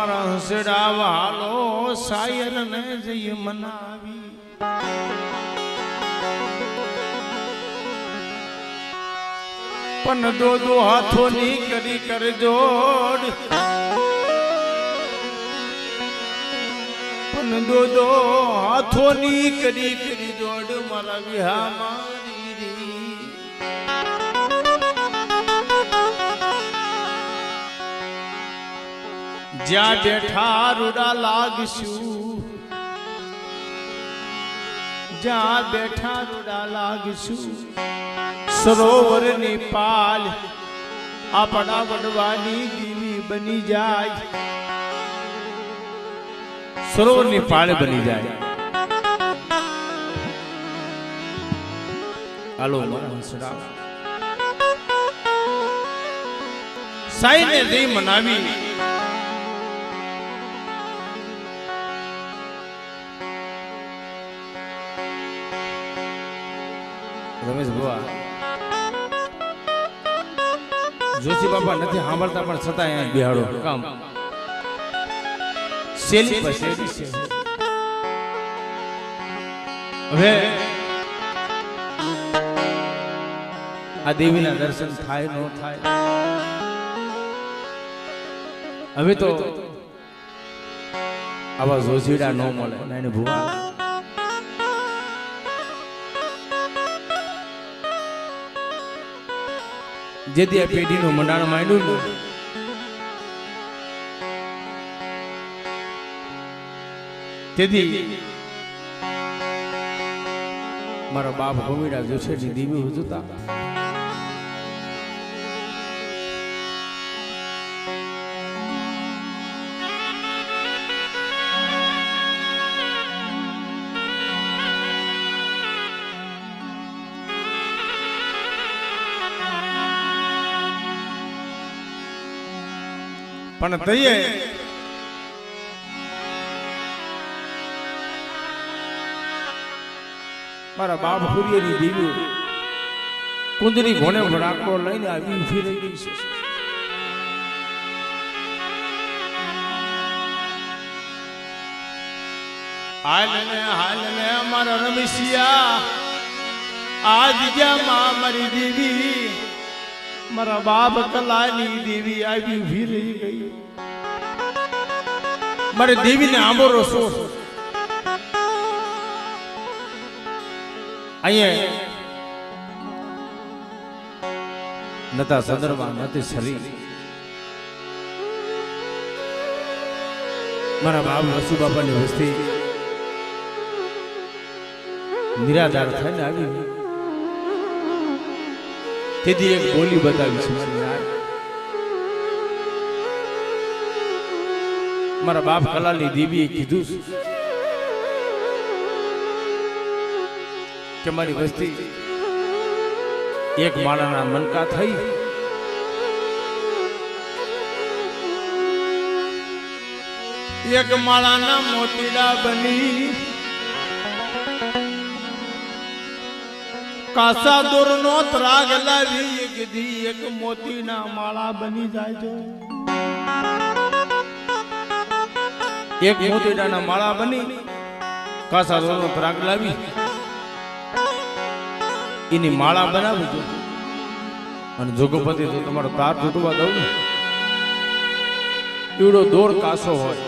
અમારા હસડા વાલો શાયર ને જઈ મનાવી પણ દો હાથોની કરી કર જોડ પણ દો હાથોની કરી જોડ મારા વિહામાં જ્યાં બેઠા રૂડા લાગશું જ્યાં બેઠા રૂડા લાગશું સરોવરની પાલ આપણા વડવાની દીવી બની જાય સરોવરની પાળ બની જાય હાલો હંસડા સાઈને જઈ મનાવી રમેશ ભુવા જોશી બાપા નથી સાંભળતા પણ છતાં અહીંયા બિહાડો કામ શેલી પર શેલી છે હવે આ દેવીના દર્શન થાય ન થાય હવે તો આવા જોશીડા ન મળે એને ભુવા જેથી આ પેઢીનું મંડાણ માંડ્યું તેથી મારા બાપ ગોમીડા જોશેની દીવી હુજતા પણ તઈએ મારા બાપ ફુરિયની દીવી કુંદરી ઘોણે ભડાકો લઈને આવી ઉભી રહી ગઈ છે હાલ ને અમારા રમેશિયા આજ જ્યાં મારી દેવી મારા બાપ કલાની દેવી આવી ઉભી રહી ગઈ મારી દેવીને આંબોરો છો અહીંયા નતા સદરમાં નથી છરી મારા બાપ વસુ બાપાની વસ્તી નિરાધાર થઈને આવી તેથી એક બોલી બતાવી છે મારા બાપ કલાની દેવીએ કીધું કે મારી વસ્તી એક માળાના મનકા થઈ એક માળાના મોતીડા બની કાસા દોરનો ત્રાગ લાવી એક દી એક મોતીના માળા બની જાય છે એક મોતીડાના માળા બની કાસા દોરનો ત્રાગ લાવી એની માળા બનાવી દો અને જોગપતિ તો તમારો તાર તૂટવા દઉં ને એવડો દોર કાસો હોય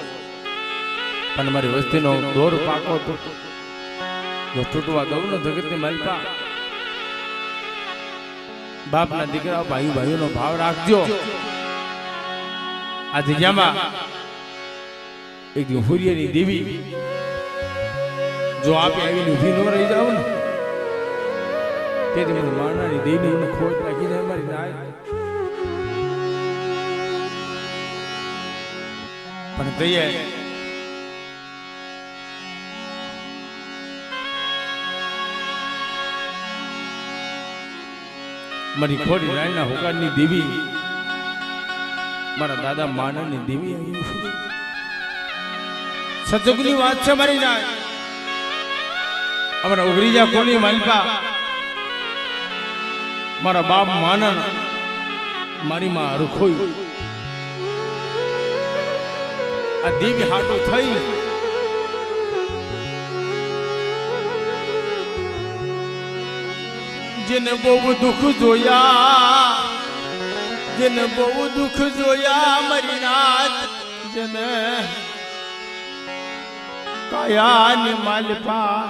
પણ મારી વસ્તીનો દોર પાકો તો તૂટવા દઉં ને જગતની માલિકા બાપના દીકરા ભાઈઓનો ભાવ રાખજો આ જગ્યામાં એક હુરિયાની દેવી જો આપે આવીને ઊભી ન રહી જાવ ને તેથી મને મારનારી દેવી મને ખોટ રાખી જાય મારી નાય પણ તૈયાર મારી ખોડી રાયના હોકારની દેવી મારા દાદા માનવની દેવી સજગની વાત છે મારી જાય અમારા ઉગરીજા કોની માલપા મારા બાપ માનન મારી માં રખોઈ આ દેવી હાટું થઈ જેને બહુ દુઃખ જોયા, જેને બહુ દુઃખ જોયા મારી નાથ, જેને કાયાની માલપા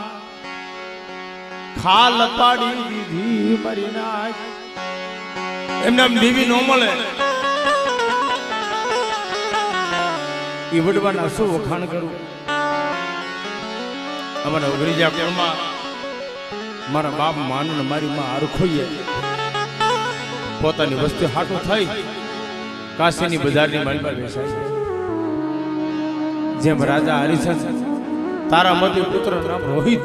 ખાલ પાડી દીધી મારી નાથ. એમને આમ દેવી નો મળે એ વડવાના શું વખાણ કરું. અમારા ઓગરીજા કોણમાં મારા બાપ માન ને મારી માં આરખોઈએ પોતાની વસ્તી હાટું થઈ કાશીની બજારની માલમાં બેસાય. જેમ રાજા હરિશ્ચંદ્ર તારામતી પુત્ર નામ રોહિત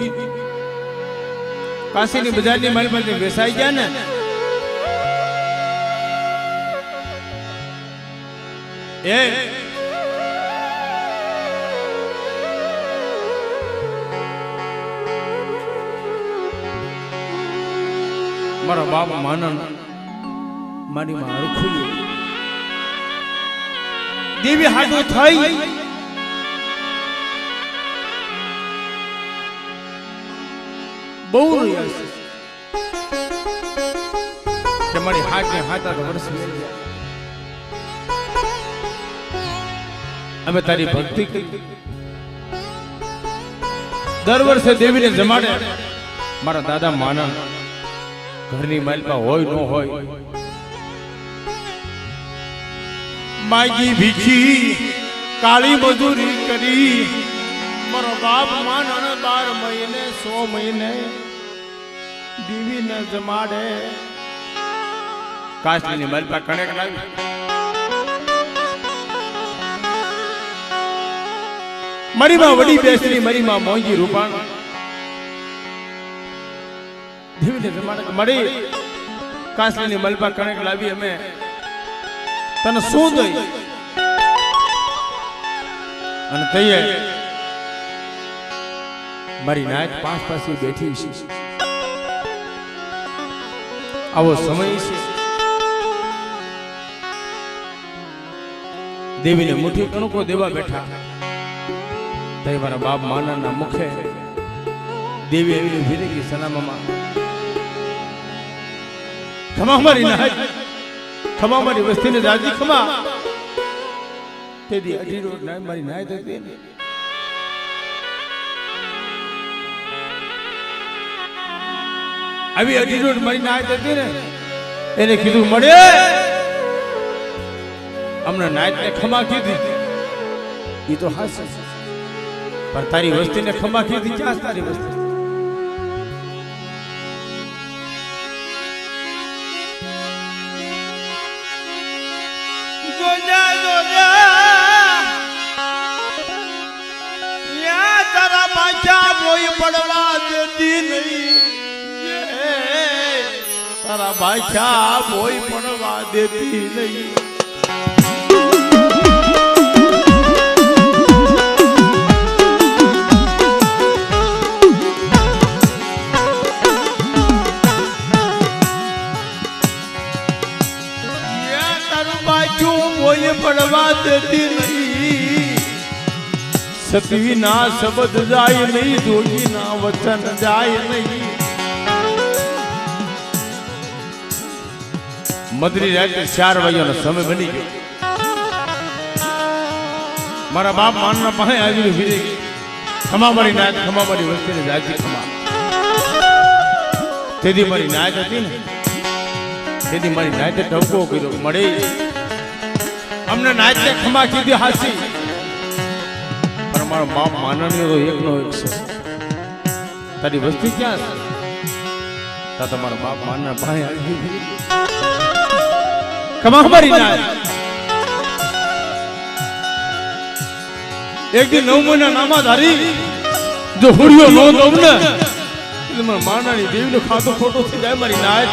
કાશીની બજારની માલમાં બેસાઈ ગયા ને એ મારા બાપ માનન મારી માં હરખું દેવી હાટું થઈ બહુ રહ્યા છે કે મારી હાથ ને હાથા તો વર્ષ અમે તારી ભક્તિ કરી. દર વર્ષે દેવીને જમાડે મારા દાદા માનન ઘરની માલપા હોય ન હોય માગી ભીખી કાળી મજૂરી કરી મારો બાપ માનન 12 મહિને 100 મહિને દેવીને જમાડે. કાશીની માલપા કણેક લાવી મારી માં વડી બેસરી મારી માં મોંઘી રૂપાણ દેવીને જમાડે મળી કાશીની માલપા કણેક લાવી અમે તને શું દઈ અને તઈએ મારી નાચ પાંચ પાસે બેઠી છે. આવો સમય છે દેવીને મુઠ્ઠી કણકો દેવા બેઠા તઈ મારા બાપ માનના મુખે દેવી એવી ઉભી રહી સનામામાં ખમા મારી નાચ ખમા મારી વસ્તીને રાજી ખમા તેદી અઢી રોજ ના મારી નાચ હતી ને આવી અઢી રોજ મારી નાચ હતી ને એને કીધું મળે અમને નાચ ને ખમા કીધી એ તો હાસ પણ તારી વસ્તીને ખમા કીધી ક્યાં તારી વસ્તી તારા બાચા કોઈ પડવા દેતી નહીં, તારા બાચા કોઈ પડવા દેતી નહીં. તારું બાચું કોઈ પડવા દેતી નહીં, સતવી ના શબ્દ જાય નહીં, જોગી ના વચન જાય નહીં. મધરી રાતે 4 વાગ્યાનો સમય બની ગયો. મારા બાપ માનના પાસે આવી ફીરી ખમા મારી નાચ ખમા મારી વસ્તીને જાજી ખમા. તેથી મારી નાચ હતી ને તેથી મારી નાચે ટવકો કર્યો મળે અમને નાચે ખમા કીધી હાસી. મારો બાપ માનનીય તો એકનો એક છે. તારી વસ્તી ક્યાં છે? તમારા બાપ માનના ભાઈ આવી કમા મારી ના એક દી 9 મહિના નામા ધારી જો હુડિયો નો દઉં ને એટલે મારા માનાની દેવીનો ખાતો ખોટો થઈ જાય મારી નાચ.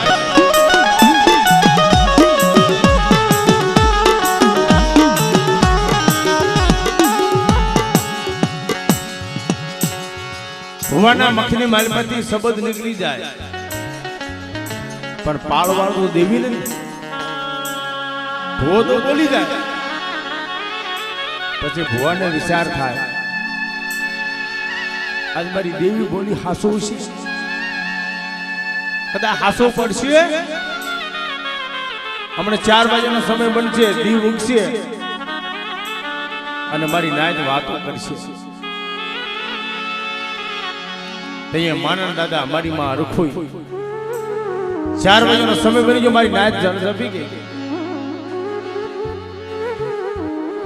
ભુવાના મખની માલમાંથી શબ્દ નીકળી જાય પણ પાળવાળું દેવી ને ભો તો બોલી જાય. પછી ભુવાને વિચાર થાય આજ મારી દેવી બોલી હાસો છે, કદાચ હાસો પડશે. હમણાં 4 વાગ્યાનો સમય બનશે, દીવ ઉગશે અને મારી નાયત વાતો કરશે. ત્યાં માનન દાદા મારી માં રખોઈ 4 વાગ્યાનો સમય બની ગયો, મારી નાયત જપી ગઈ.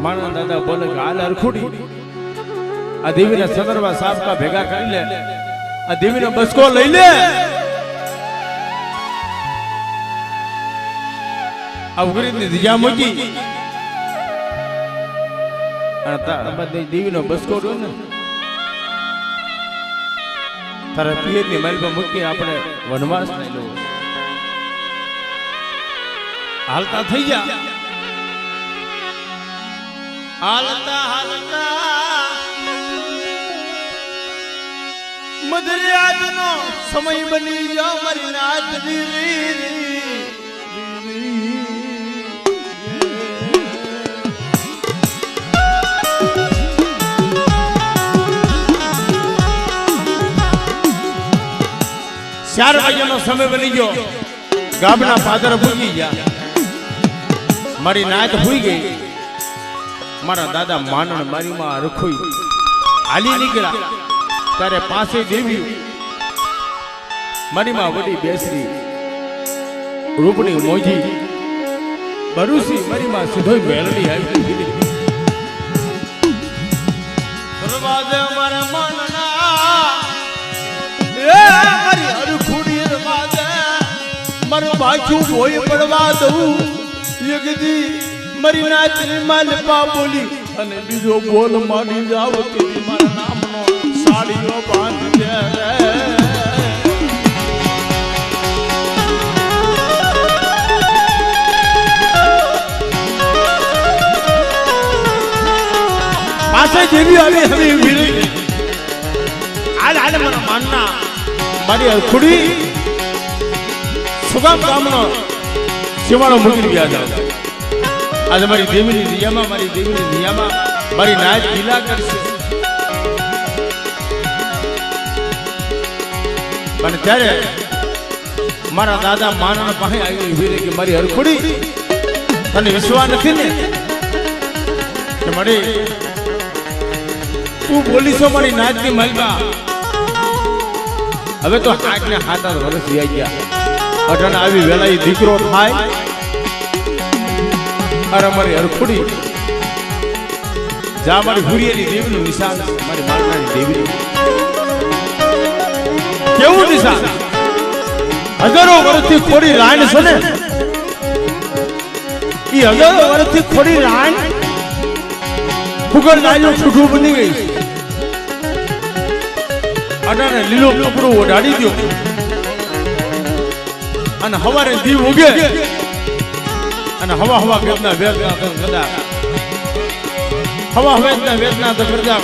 માનન દાદા બોલે કે હાલ હરખુડી આ દેવીના સદરવા સાપકા ભેગા કરી લે, આ દેવીનો બસકો લઈ લે. આ ઉગરીની દિજા મૂકી અને દેવીનો બસકો રહ્યો ને તારા પિયરની માલમાં મૂકી આપણે વનવાસ લઈ લો. હાલતા થઈ જા, હાલતા હાલતા મધરાતનો સમય બની ગયો. મારી નાત ચાર વાગ્યાનો સમય બની ગયો. ગામના પાદર ભૂગી ગયા, મારી નાત ભૂઈ ગઈ. મારા દાદા માનણ મારી માં રખોઈ હાલી નીકળ્યા ત્યારે પાસે દેવી મારી માં વડી બેસરી રૂપણી મોજી બરુસી મારી માં સીધોઈ મેલડી આવી. દરવાજે મારા માનના એ મારી અરખુડી દરવાજે મારું બાજુ ભોય પડવા દઉં. યગદી મારી નાચની માલપા બોલી અને બીજો બોલ માની જાવ કે મારા નામનો સાડીઓ બાંધી દે. પાસે જેવી આવી હવે વીરી હાલ હાલ મારા માનના મારી અરખુડી સુગામ ગામનો શિવાળો મૂકી ગયા જાવ. આજે મારી દેવીની દિયામાં મારી નાચ લીલા કરશે. પણ ત્યારે મારા દાદા માનના પાસે આવી વીરે કે મારી અરખુડી તને વિશ્વાસ નથી ને કે મારી તું બોલીશો મારી નાચની મહિમા. હવે તો 8 ને 7 વર્ષ થઈ ગયા. અઢાણ આવી વેલા દીકરો થાય. અરે મારી અરખુડી જા મારી હુરિયાની દેવીનું નિશાન છે. મારી માનનાની દેવીનું કેવું નિશાન? હજારો વર્ષથી ખોડી રાણ છે ને, ઈ હજારો વર્ષથી ખોડી રાણ ફુગર નાયું છૂટું બની ગઈ. અડાને લીલો કપડું ઓઢાડી દો અને હવારે દીવ ઉગે અને હવા વેદના વેદના હવા વેદના તો કરજા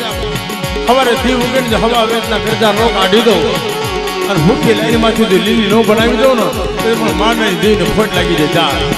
હવારે દીવ ઉગે ને હવા વેદના કરજા નો કાઢી દો અને ભૂખી લાઈન માંથી જો લીલી નો બનાવી દો ને તો પણ માનની દેવીને ખોટ લાગી જાય.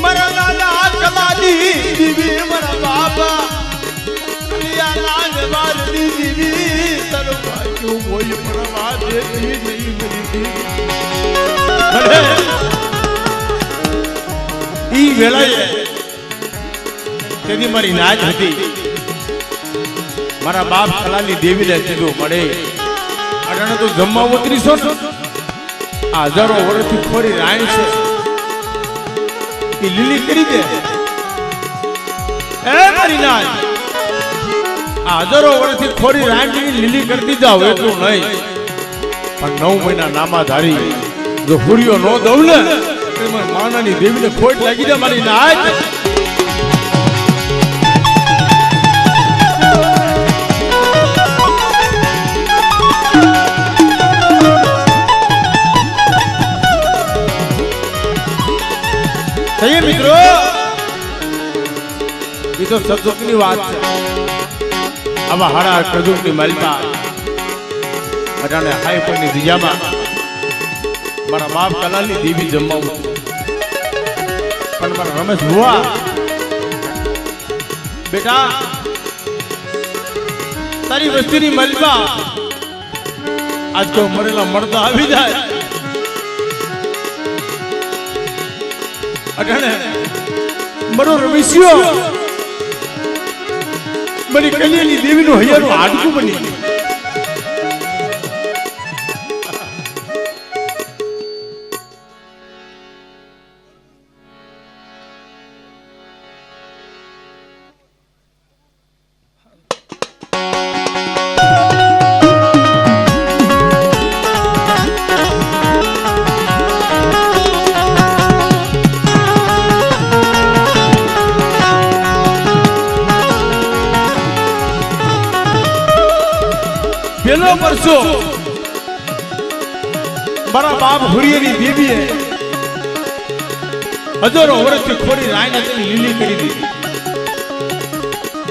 મારા દાદા કલાની દીવી મારા બાબા લાલ વારની દીવી તર ભાઈ કોઈ પ્રવા દેતી નહીં મરી. ઈ વેળાએ તેની મારી નાચ હતી. મારા બાપ કલાની દેવીને કીધું મળે અડાણે તો જમવા ઉતરીશો ને, આ હજારો વર્ષથી ખોરી રાણ છે એ લીલી કરી દે. એ મારી નાચ આ હજારો વર્ષથી ખોરી રાણ લીલી કરી દીધા એટલું નહીં, પણ 9 મહિના નામાધારી જો હુરિયો નો દઉં ને માનાની દેવીને ખોટ લાગી દે મારી નાચ. એ તો સદુખની વાત છે. આવા હાડા કદુકની માલિકા અટાણે હાઈ પરની દિજામાં મારા બાપ કલાની દેવી જમાવું પણ મારા રમેશ ભુવા બેટા તારી વસ્તીની માલિકા આજ કોઈ મરેલા મળતા આવી જાય અટાણે મારો રમેશિયો મારી કલ્યાણી દેવીનું હૈયાનું હાડકું બની પેલો પરસો મારા બાપ હુરિયની દેવીએ હજારો વર્ષથી ખોરી રાયને તેની લીલી કરી દીધી.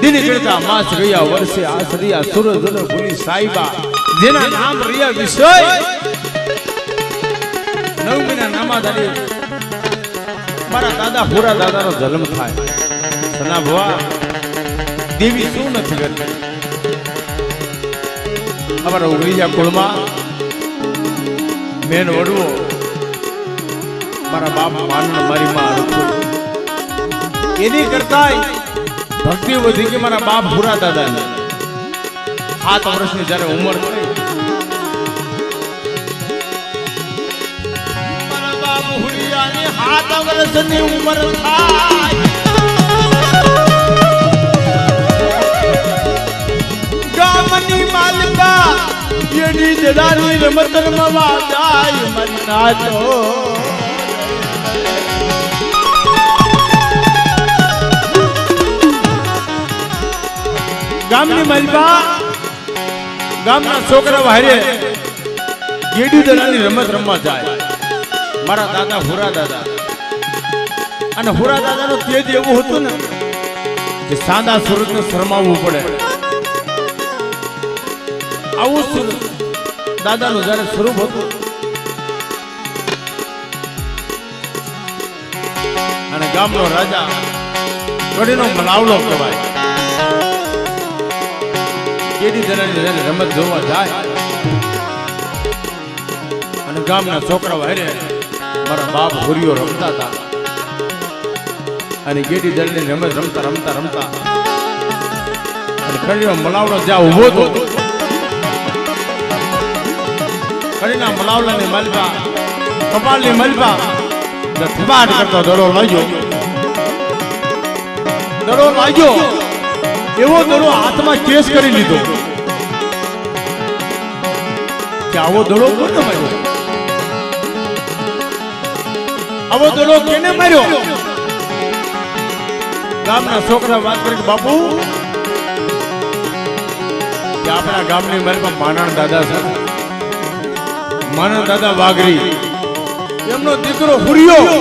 દિને કરતા માસ રહ્યા વર્ષે આસ રહ્યા સૂરજ અને ભૂલી સાઈબા જેના નામ રહ્યા વિષય 9 મહિના નામાધારી મારા દાદા હુરા દાદાનો જન્મ થાય. સના ભવા દેવી શું નથી કરતી અમારા ઉગરીજા કુળમાં મેન વડવો મારા બાપ માનન મારી માં એની કરતા ભક્તિ વધી કે મારા બાપ ભૂરા દાદાની 7 વર્ષની જ્યારે ઉંમર થઈ મારા બાપ ભૂરિયાની 7 વર્ષની ઉંમર થાય ગામની માલિકા એની દડાની રમત રમવા જાય મારી નાચો ગામની માલિકા ગામના છોકરા વાહરે ગેડી દડાની રમત રમવા જાય મારા દાદા હુરા દાદા અને હુરા દાદાનો તેજ એવું હતું ને કે સાદા સુરતને શરમાવવું પડે આવું સુરત દાદાનું જયારે સ્વરૂપ હતું અને ગામનો રાજા કડીનો મલાવલો કહેવાય કેડી દરાની રમત જોવા જાય અને ગામના છોકરાઓ હારે મારા બાપ હુરિયો રમતા હતા અને ગેડી દળની રમત રમતા રમતા રમતા અને કડીનો મલાવલો જ્યાં ઉભો હતો કડીના મલાવલાની માલિકા કપાળની માલિકા થબાટ કરતો દડો લાગ્યો એવો દડો હાથમાં કેસ કરી લીધો કે આવો દડો કોને માર્યો આવો દડો કેને માર્યો ગામના છોકરા વાત કરી બાપુ કે આપણા ગામની માલિકા માનણ દાદા છે માનણ દાદા વાઘરી એમનો દીકરો હુરિયો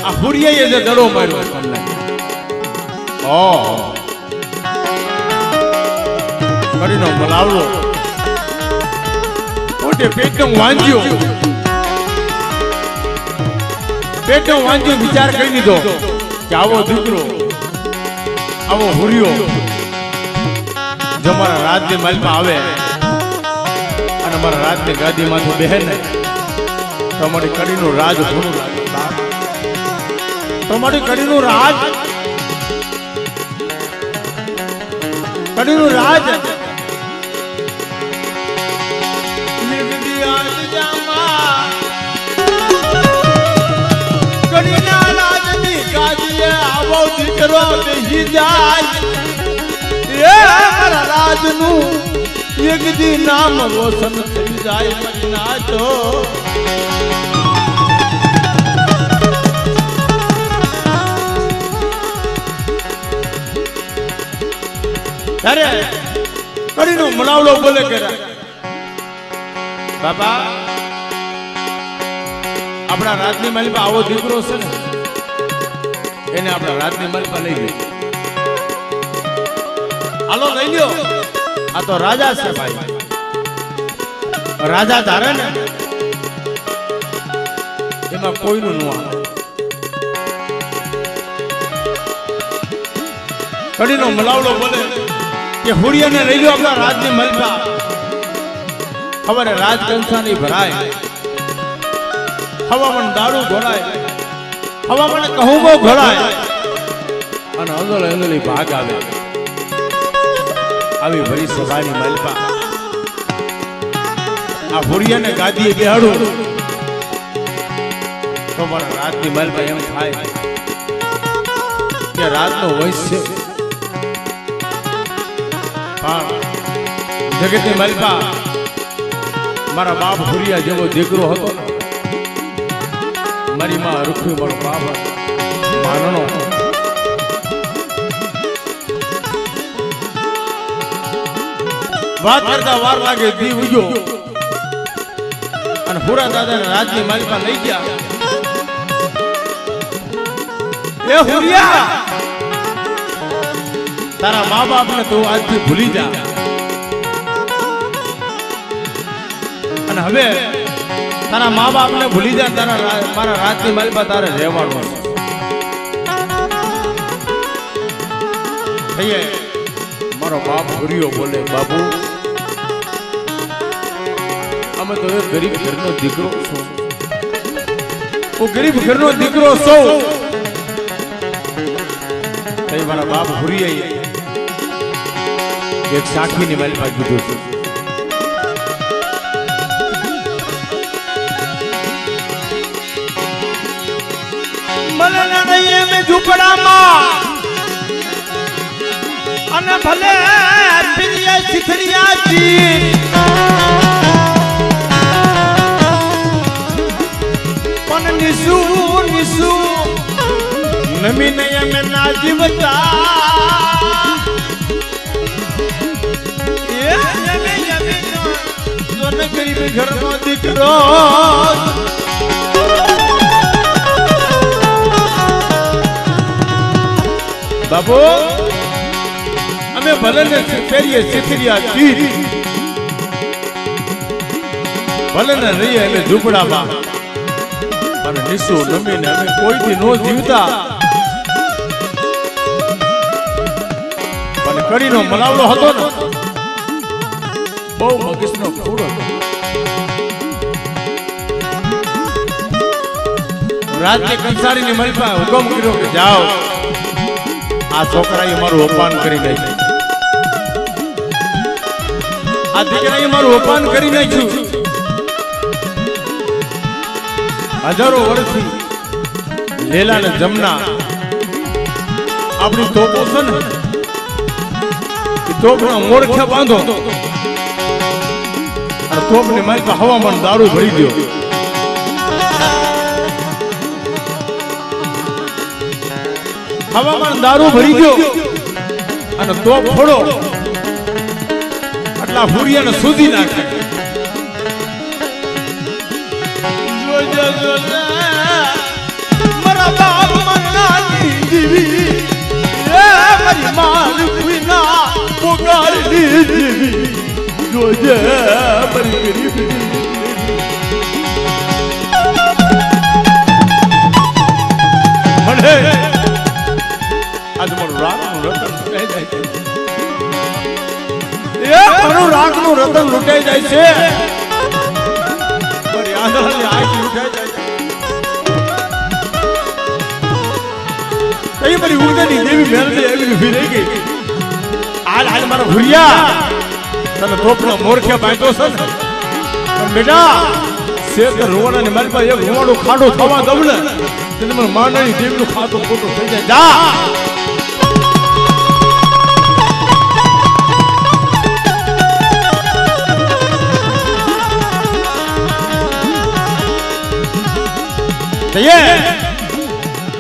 આ હુરિયાએ જે દડો માર્યો તમને કડીનો મલાવલો પોતે પેટનું વાંચ્યો વિચાર કરી લીધો કે આવો દીકરો આવો હુરિયો જો મારા રાજની મહેલમાં આવે અને મારા રાજની ગાદીમાંથી બેહે ને તો અમારી કડીનું રાજ ઘણું લાગે તમારી કડીનું રાજ કડીનું રાજ કડીના રાજની ગાદીએ આવો દીકરો બેસી જાય એ મારા રાજનું એક દી નામ રોશન થઈ જાય મારી નાચો ત્યારે કડીનો મનાવલો બોલે કે બાપા આપણા રાજની માલિકા આવો દીકરો છે ને એને આપણે રાજની મલપા લઈ લઈએ. હાલો લઈ લ્યો. આ તો રાજા છે ભાઈ. રાજા ધારે ને એમાં કોઈનું ન આવે. કડીનો મલાવડો બોલે કે હુરિયાને લઈ લો આપણા રાજની મલપા. ખબર રાજ કંસાની ભરાય, હવામાન દારૂ ઘોળાય, હવામાન કહુંબો ઘોળાય અને અંદોલ અંદોલી ભાગ આવે. આવી ભરી સભાની મલપા આ હુરિયાને ગાદીએ બેહાડું તો મારા રાજની મલપા એમ થાય કે રાજનો વંશ છે. પણ જગતની મલપા મારા બાપ હુરિયા જેવો દીકરો હતો. મારી માં રૂખી મારો બાપ માનનો. વાત કરતા વાર લાગે દી ઉગ્યો અને હુરા દાદાને રાજની મલપા લઈ ગયા. એ હુરિયા, તારા મા બાપને તું આજથી ભૂલી જા અને હવે તારા મા બાપને ભૂલી જા. તારા મારા રાજની મલપા તારે રહેવાનું છે. મારો બાપ હુરિયો બોલે, બાપુ અમે તો એક ગરીબ ઘરનો દીકરો છું. હું ગરીબ ઘરનો દીકરો છું. મારા બાપ હુરિયા એક સાખીની મલપા કીધું છે. મને નહીં એમ ઝૂંપડામાં અને ભલે પિરિયા શિખરિયાજી પણ નિસુ નિસુ નમી નહીં અમે ના જીવતા. ગરીબ ઘરનો દીકરો બાબુ અમે ભલે ને ફેરીએ શીખરિયા ચીર ભલે ને રહીએ અમે ઝૂંપડામાં અને નિશુ નમીને અમે કોઈથી નો જીવતા. અને કડીનો મલાવડો હતો ને બહુ મગજનો ફૂડ હતો. રાજની કંસારીની મલપા હુકમ કર્યો કે જાઓ, આ છોકરાએ મારું અપમાન કરી નાખ્યું, આ દીકરાએ મારું અપમાન કરી નાખ્યું. હજારો વર્ષથી લેલા ને જમના આપણી તોપો છે ને તોપના મોરખે બાંધો અને તોપની મારી હવામાન દારૂ ભરી દો. હવામાન દારૂ ભરી દો અને તોપ ફોડો આટલા હુરિયાને સુધી નાખે. મારા બાપ મનાની જીવી મારી માલ વિના પોગાડી જીવી જોજે મારી ગરીબી. મને આજ મારું રાગનું રતન લૂંટાઈ જાય છે. મારું રાગનું રતન લૂંટાઈ જાય છે. મારી આંધળાની આંખ લૂંટાઈ જાય છે. મારી ઉગતાની દેવી મેલડી એવી ઉભી રહી ગઈ. હાલ મારા ભૂરિયા તને તોપનો મોરખે બાંધ્યો છે ને પણ બેટા શેર રોવાનાની મારી પાસે એક રૂવાડું ખાડું થવા દઉં ને તેને મને માનાની દેવીનું ખાતું ખોટું થઈ જાય. જા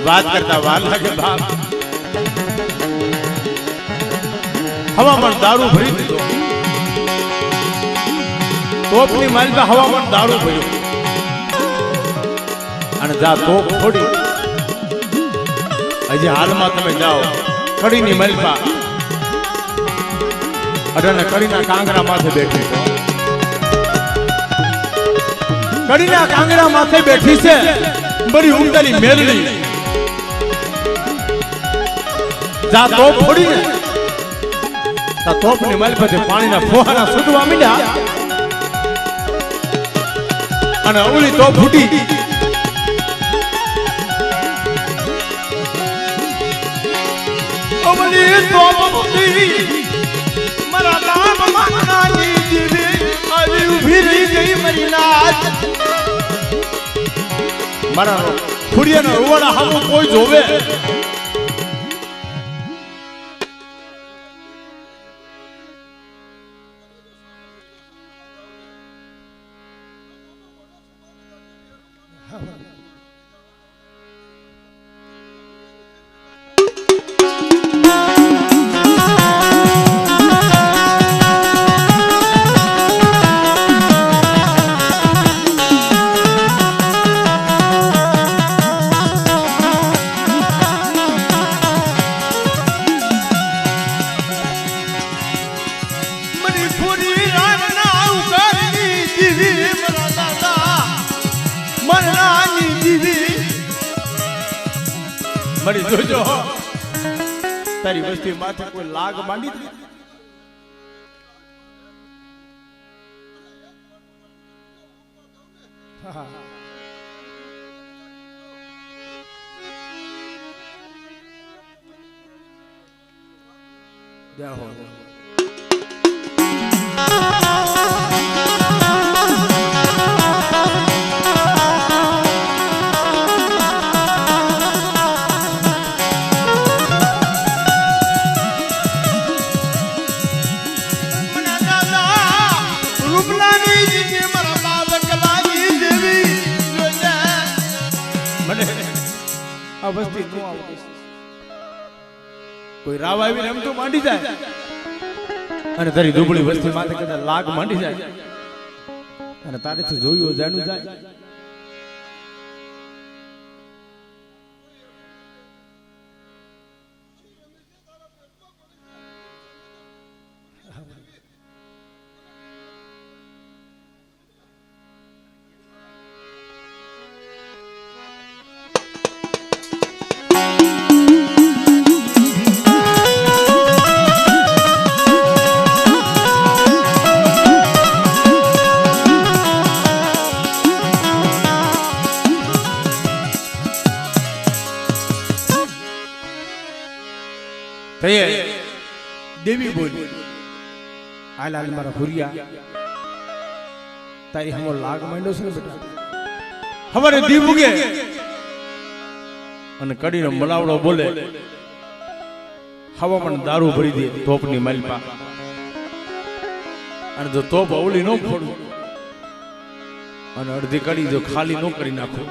વાત કરતા વાર લાગે બાપ. હવામાન દારૂ ભરી દીધો. તોપની માલમાં હવામાન દારૂ ભર્યું અને જા તોપ ફોડી હજી હાલમાં તમે જાઓ કડીની મલપા અઢાને કડીના કાંગરા માથે બેઠી છે. કડીના કાંગરા માથે બેઠી છે બરી ઉમદાની મેલડી. જા તોપ ફોડીને તા તોપની મલપાથી પાણીના ફોહારા છૂટવા માંડ્યા અને અવળી તોપ ફૂટી. અવળી તોપ ફૂટી મારા નામ માનાની દીવી આવી ઊભી રહી ગઈ મારી નાચ. મારા ખુડિયાનો રૂવાડા હામું કોઈ જોવે મરી જોજો તારી વસ્તી માથે કોઈ લાગ માંડી દે. કોઈ રાવ આવીને એમ તો માંડી જાય અને તારી દુબળી વસ્તી માથે કદાચ લાગ માંડી જાય અને તારેથી જોયું જાણું જાય. દેવી બોલી હાલ હાલ મારા હુરિયા તારી હમો લાગ માંડ્યો છે ને બેટા. હવારે દીવ ઉગે અને કડીનો મલાવડો બોલે હવા પણ દારૂ ભરી દે તોપની માલપા. અને જો તોપ અવળી ન ફોડું અને અડધી કડી જો ખાલી ન કરી નાખો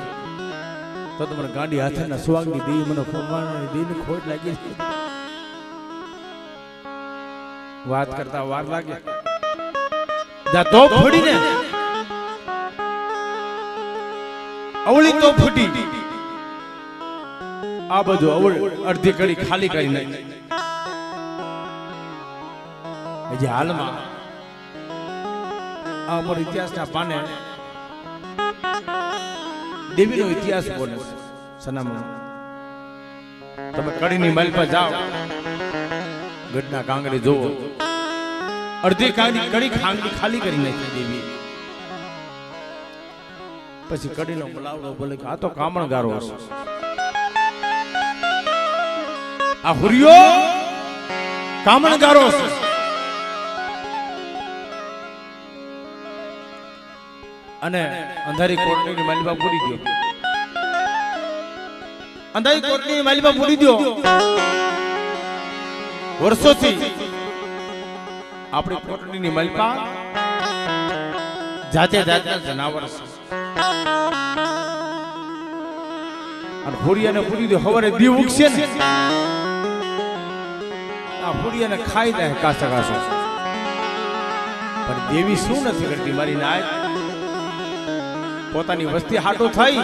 તો તમારે ગાંડી હાથે ના સુવાગની દેવી મને ફોડવાની દેવી ખોટ લાગી છે. વાત કરતા વાર લાગે જા તો ફોડીને અવળી તો ફૂટી આ બધું અવળ અડધી કડી ખાલી કરી નાખી. હજી હાલમાં આ અમર ઇતિહાસના પાને દેવીનો ઇતિહાસ બોલે છે. સનામણ તમે કડીની મહેલ પર જાઓ ગઢના કાંગરી જોવો અડધી કાંગરી કડી ખાંગડી ખાલી કરી નાખી દેવી. પછી કડીનો મલાવડો બોલે કે આ તો કામણગારો હશે. આ હુરિયો કામણગારો હશે. અને અંધારી કોટની માલિબા પૂરી ગયો. અંધારી કોટની માલિબા પૂરી ગયો. વર્ષોથી આપણી કોટડીની મલપા જાતે જાતના જનાવર છે. અને હોડિયાને પૂરી દે હવારે દીવ ઉગશે ને આ હોડિયાને ખાઈ દે કાચા કાચો. પણ દેવી શું નથી કરતી મારી નાય પોતાની વસ્તી હાટો થઈ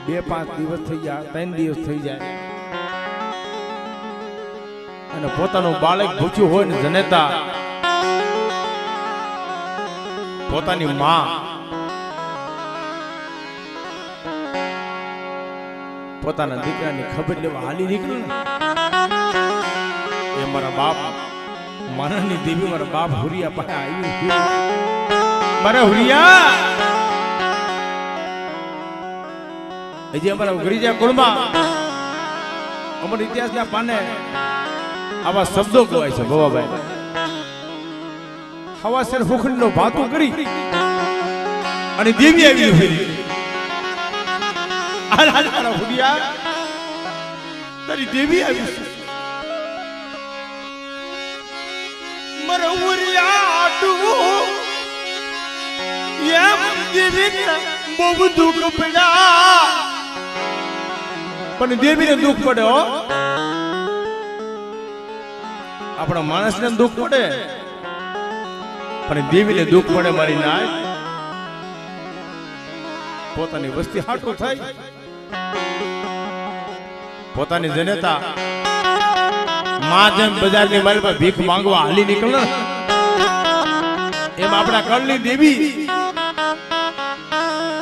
2-5 દિવસ થઈ જાય 3 દિવસ થઈ જાય અને પોતાનું બાળક ભૂખ્યું હોય ને જનેતા પોતાની માં પોતાના દીકરાની ખબર લેવા હાલી નીકળ્યું એ મારા બાપ માનની દેવી મારા બાપ હુરિયા પાસે આવ્યું મારા હુરિયા હજી અમારા ગરીજા કુળમાં અમારા ઇતિહાસના પાને આવા શબ્દો કહેવાય છે ભવાભાઈ હવાસર ફુખડીનો ભાતો કરી અને દેવી આવી ફેરી મારા હુરિયા તારી દેવી આવી છે મારા હુરિયા આટું એમ દેવીને બહુ દુઃખ પડ્યા પણ દેવીને દુઃખ પડે હો આપણા માણસને દુઃખ પડે પણ દેવીને દુઃખ પડે મારી નાય પોતાની વસ્તી હાટું થાય પોતાની જનતા માં જેમ બજારની મારી પર ભીખ માંગવા હાલી નીકળે એમ આપણા કળની દેવી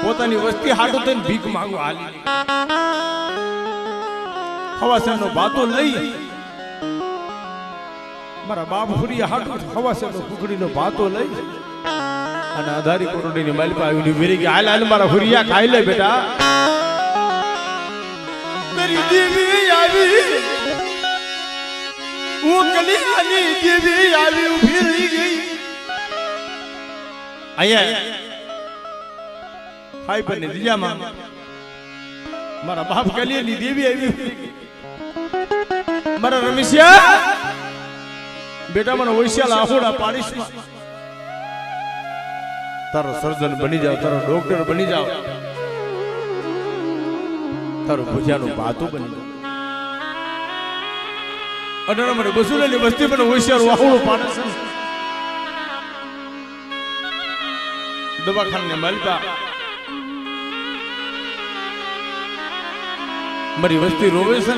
પોતાની વસ્તી હાટું થઈને ભીખ માંગવા હાલી હવાસરનો બાતો લઈ મારા બાપ હુરિયા હાટું હવાસરનો કુકડીનો બાતો લઈ અને આધારી કોરડીની માલિપા આવીને વેરી કે હાલ હાલ મારા હુરિયા ખાઈ લે બેટા તારી દેવી આવી હું કલિયાની દેવી આવી ઊભી રહી ગઈ અહીંયા હાઈ પર ને દિયામાં મારા બાપ કલિયાની દેવી આવી મારા રમેશિયા બેટા મને વૈશાલ આહોડા પાડીશમાં તારો સર્જન બની જાવ તારો ડોક્ટર બની જાવ તારું ભુજાનું ભાતું બની જાવ અઢાર મને બસુલેની વસ્તી પણ વૈશાલ આહોડું પાડે છે દવાખાને મળતા મારી વસ્તી રોવે છે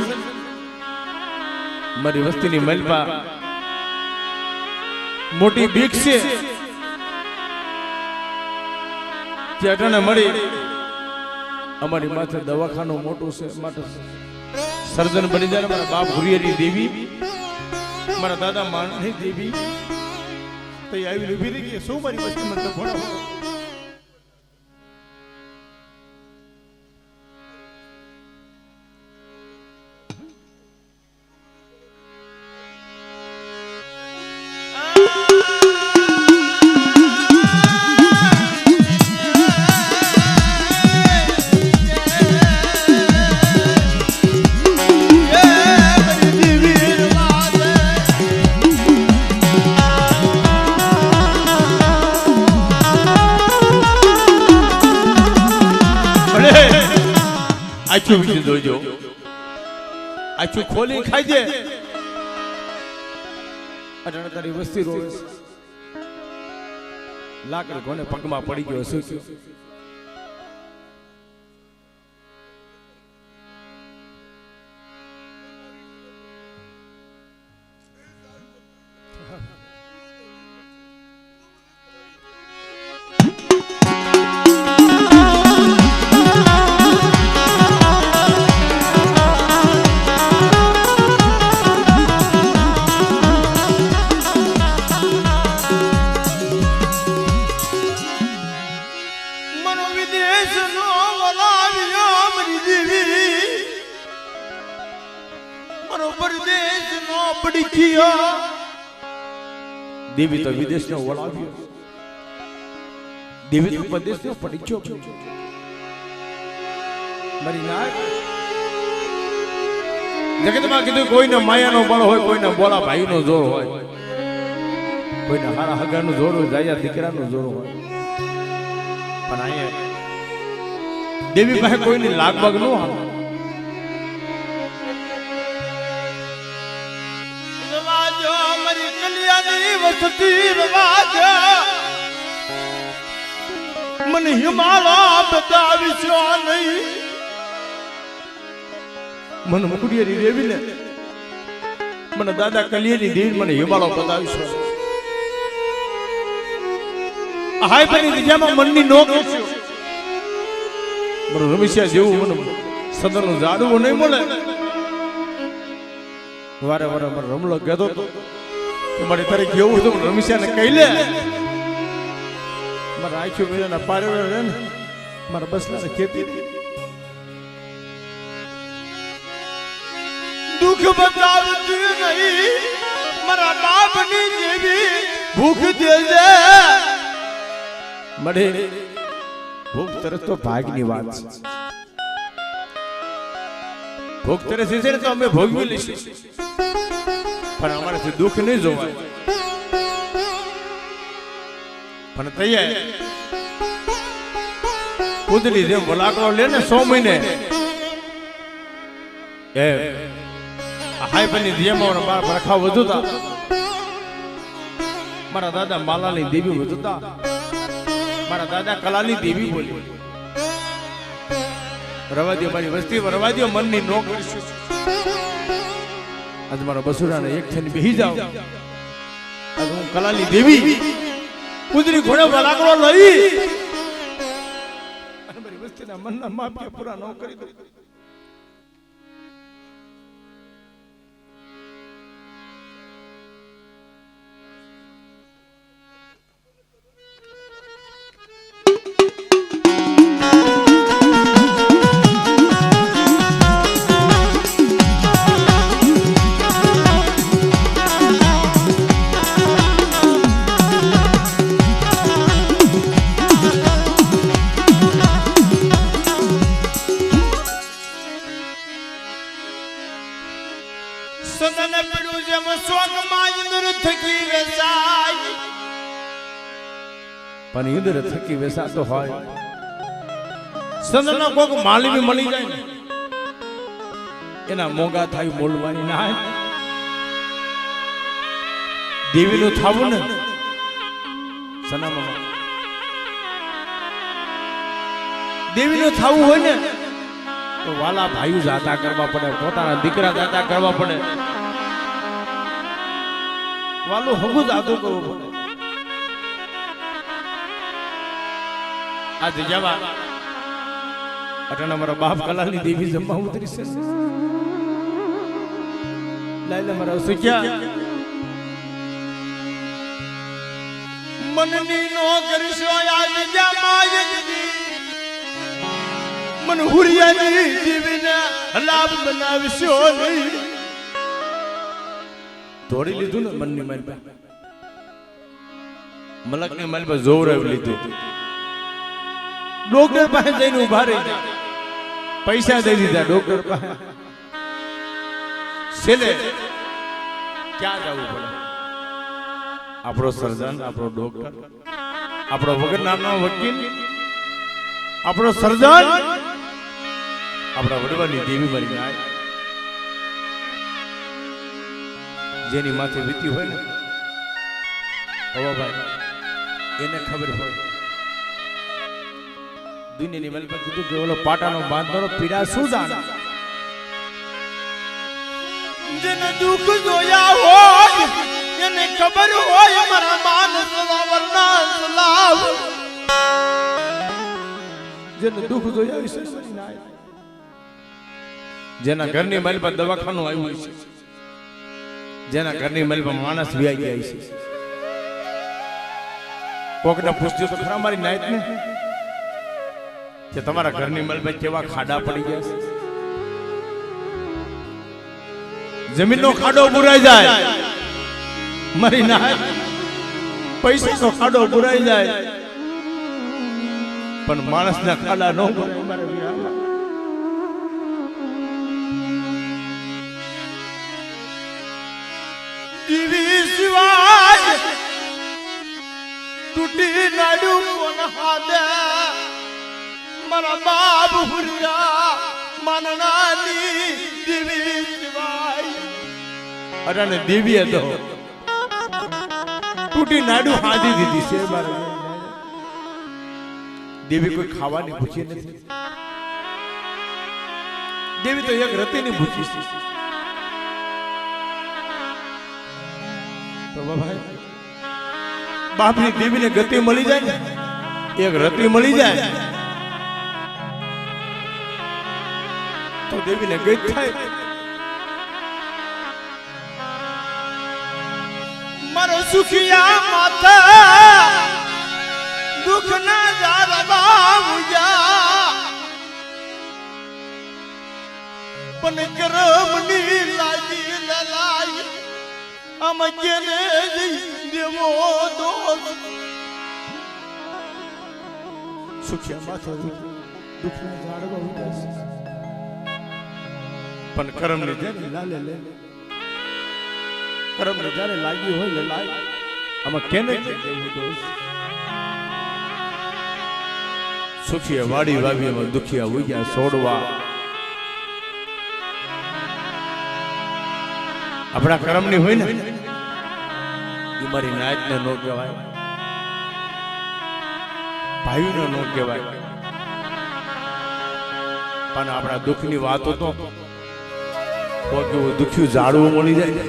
મારી વસ્તીની મલપા મોટી બીક છે જે અટાણે મળી અમારી માથે દવાખાનું મોટું છે માટે સર્જન બની જાય મારા બાપ હુરિયાની દેવી મારા દાદા માણની દેવી તો આવી ઉભી રહી ગઈ શું મારી વસ્તી મને ભણો આચું વિશે જોજો આચું ખોલી ખાઈ દે અટાણે તારી વસ્તી રોવે લાકડ કોને પગમાં પડી ગયો શું દેવી તો વિદેશ નો વળાવ્યો દેવી તો પ્રદેશ નો પડીચો મારી નાય જગતમાં કીધું કોઈને માયાનો બળ હોય કોઈને બોલા ભાઈનો જોર હોય કોઈને હારા હગાનું જોર હોય જાયા દીકરાનું જોર હોય પણ અહીંયા દેવી પાસે કોઈની લાગબાગ ન હોય મને હિમાલય બતાવીશો નહીં મને મુકુડિયાની દેવી ને મને દાદા કલિયાની દેવી મને હિમાલય બતાવીશું હાય પની દિજામાં મનની નો કરશું મને રમેશિયા જેવું મને સદરનું જાડવું નહીં મળે વારે વારે મને રમલો કહેતો હતો કે મારી તારીખ કેવું હતું રમેશિયાને કહી લે મારા આંખો મેળાના પારે રહે ને મારા બસલાને ખેતી દુઃખ બતાવતી નહીં મારા બાપની જેવી ભૂખ દેજે મળે ભૂખ તરસ તો ભાગની વાત છે ભૂખ તરસ છે ને તો અમે ભોગવી લઈશું પણ અમારાથી દુઃખ નહીં જોવાય પણ તૈયાર કુદની જેમ વલાકડો લે ને 100 મહિને એ હાય બની જેમ બાર ભરખા વધુતા મારા દાદા માલાની દેવી વધુતા મારા દાદા કલાની દેવી બોલી રવા દો મારી વસ્તી રવા દો મનની નો કરીશું આજ મારા બસુરાને એક થઈને બેહી જાવ આજ હું કલાની દેવી કુદરી ઘોડે વલાકડો લઈ અને મારી વસ્તીના મનના માપિયા પૂરા ન કરી દઉં પણ ઇન્દ્ર થકી વેસાતો હોય સંતનો કોક માલવી મળી જાય ને એના મોગા થાય મોલવાની ના દેવીનું થાવું ને સનામાં દેવીનું થાવું હોય ને તો વાલા ભાઈઓ જાતા કરવા પડે પોતાના દીકરા જાતા કરવા પડે વાલું હગું જાતું કરવું પડે आज जवा अटना मारा बाप कलानी देवी जम्मा उतरी से लाइला मारा सुख्या मननी नो करशो आज जमाय मन हुरियानी देवीने लाभ बनावशो नहीं तोड़ी लीधुं ने मननी मारी पे मलक ने मारी पे जोर આવી લીધું डॉक्टर પાસે જઈને ઉભા રહી પૈસા દઈ દીધા ડોક્ટર પાસે છેલ્લે ક્યાં જવું પડે આપણો સર્જન આપણો ડોક્ટર આપણો વગર નામનો વકીલ આપણો સર્જન આપણા વડવાની દેવી મરી જાય જેની માથે વીતી હોય ને ઓ ભાઈ એને ખબર હોય દુનિયાની મલ પર કીધું કે ઓલો પાટાનો બાંધવાનો પીડા શું જાણે જેને દુઃખ જોયા હોય એને ખબર હોય મારા માનસ વાવરના સલાવ જેને દુઃખ જોયા વિશે જેના ઘરની મલ પર દવાખાનું આવ્યું છે જેના ઘરની મલ પર માણસ વ્યાઈ ગયા છે કોકને પૂછ્યું તો ખરા મારી નાઈટ ને કે તમારા ઘરની મલમાં કેવા ખાડા પડી ગયા છે જમીનનો ખાડો બુરાઈ જાય મારી ના પૈસાનો ખાડો બુરાઈ જાય પણ માણસના ખાડા ન બુરાય મારા વિહાર દીવી સિવાય તૂટી નાડું કોણ હાદે મારા બાપ હુરિયા માનનાની દેવી સિવાય અરે દેવી હતો તૂટી નાડું હાદી દીધી છે મારા દેવી કોઈ ખાવાની પૂછી નથી દેવી તો એક રતિની ભૂખી છે. તો ભાઈ બાપની દેવીને ગતિ મળી જાય ને, એક રતિ મળી જાય તો દેવીને ગઈ થાય. મારો સુખિયા માતા દુઃખ ના જારવા મુજા પણ કરમની લાજી લલાઈ આમ કેને દેવો દોષ. સુખિયા માથા દુઃખ ના જાળવા ઉદાસ પણ કરમને જ્યારે લાલે લે, કરમને જ્યારે લાગ્યું હોય ને લાય આમાં કેને દેવું દોષ. સુખિયા વાડી વાવી એમાં દુખિયા ઉગ્યા છોડવા. આપણા કર્મની હોય ને એ મારી નાયતને નો કહેવાય, ભાઈઓને નો કહેવાય, પણ આપણા દુઃખની વાતો તો કોઈ કેવું દુખ્યું ઝાડવું મળી જાય